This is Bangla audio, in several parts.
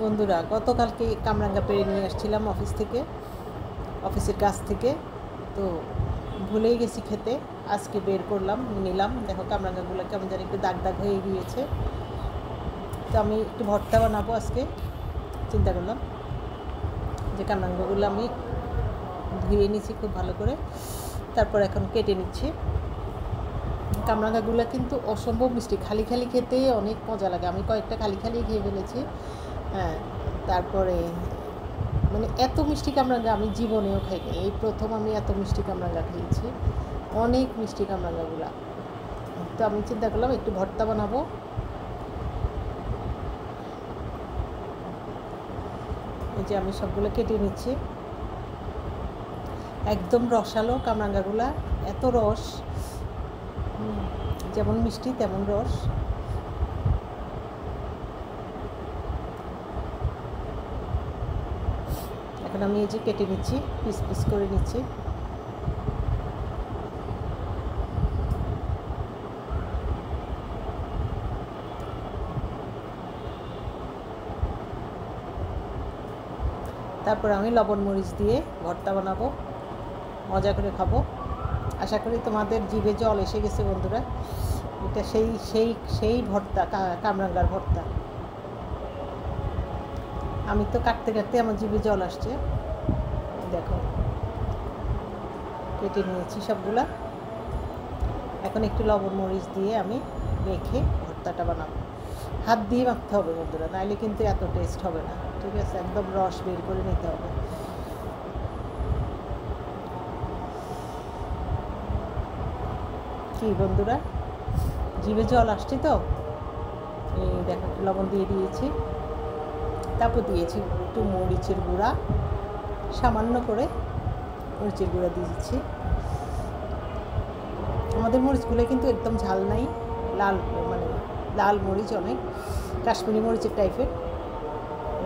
বন্ধুরা, গতকালকে কামরাঙ্গা পেড়ে নিয়ে আসছিলাম অফিসের কাছ থেকে। তো ভুলেই গেছি খেতে। আজকে বের করলাম, নিলাম। দেখো কামরাঙ্গাগুলো কেমন জানি একটু দাগ দাগ হয়ে গিয়েছে। তো আমি একটু ভর্তা বানাবো আজকে। চিন্তা করলাম যে কামরাঙ্গাগুলো আমি ধুয়ে নিচ্ছি খুব ভালো করে, তারপর এখন কেটে নিচ্ছি। কামরাঙ্গাগুলো কিন্তু অসম্ভব মিষ্টি, খালি খালি খেতে অনেক মজা লাগে। আমি কয়েকটা খালি খালি খেয়ে ফেলেছি। হ্যাঁ, তারপরে মানে এত মিষ্টি কামরাঙ্গা আমি জীবনেও খাইনি। এই প্রথম আমি এত মিষ্টি কামরাঙ্গা খেয়েছি, অনেক মিষ্টি কামরাঙ্গাগুলা। তো আমি চিন্তা করলাম একটু ভর্তা বানাবো। এই যে আমি সবগুলো কেটে নিচ্ছি। একদম রসালো কামরাঙ্গাগুলা, এত রস, যেমন মিষ্টি তেমন রস। এখন আমি এই যে কেটে নিচ্ছি, পিস পিস করে নিচ্ছি। তারপর আমি লবণ মরিচ দিয়ে ভর্তা বানাবো, মজা করে খাবো। আশা করি তোমাদের জিভে জল এসে গেছে বন্ধুরা। এটা সেই সেই সেই ভর্তা, কামরাঙ্গার ভর্তা। আমি তো কাটতে কাটতে আমার জিভে জল আসছে। দেখো কেটে নিয়েছি সবগুলা। এখন একটু লবণ মরিচ দিয়ে আমি মেখে ভর্তাটা বানাবো। হাত দিয়ে মাখতে হবে বন্ধুরা, নাইলে কিন্তু এত টেস্ট হবে না। ঠিক আছে, একদম রস বের করে নিতে হবে। কি বন্ধুরা, জিভে জল আসছে তো। এই দেখো একটু লবণ দিয়ে দিয়েছি, তারপর দিয়েছি একটু মরিচের গুঁড়া, সামান্য করে মরিচের গুঁড়া দিয়েছি। আমাদের মরিচগুলো কিন্তু একদম ঝাল নাই, লাল মানে লাল মরিচ, অনেক কাশ্মীরি মরিচের টাইপের।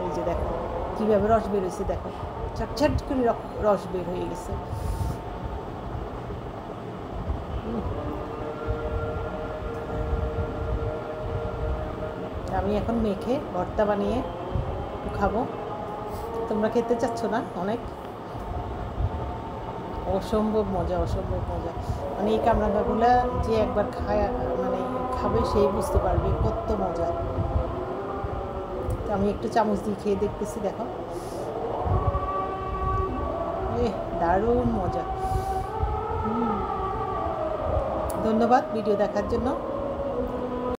এই যে দেখো কীভাবে রস বের হয়েছে, দেখো ছটছট করে রস বের হয়ে গেছে। আমি এখন মেখে ভর্তা বানিয়ে খাবো। তোমরা খেতে চাচ্ছ না? অনেক অসম্ভব মজা, অসম্ভব মজা। মানে এই কামরাঙ্গাগুলো যে একবার খাবে সেই বুঝতে পারবে কত মজা। তো আমি একটু চামচ দিয়ে খেয়ে দেখতেছি, দেখো দারুণ মজা। ধন্যবাদ ভিডিও দেখার জন্য।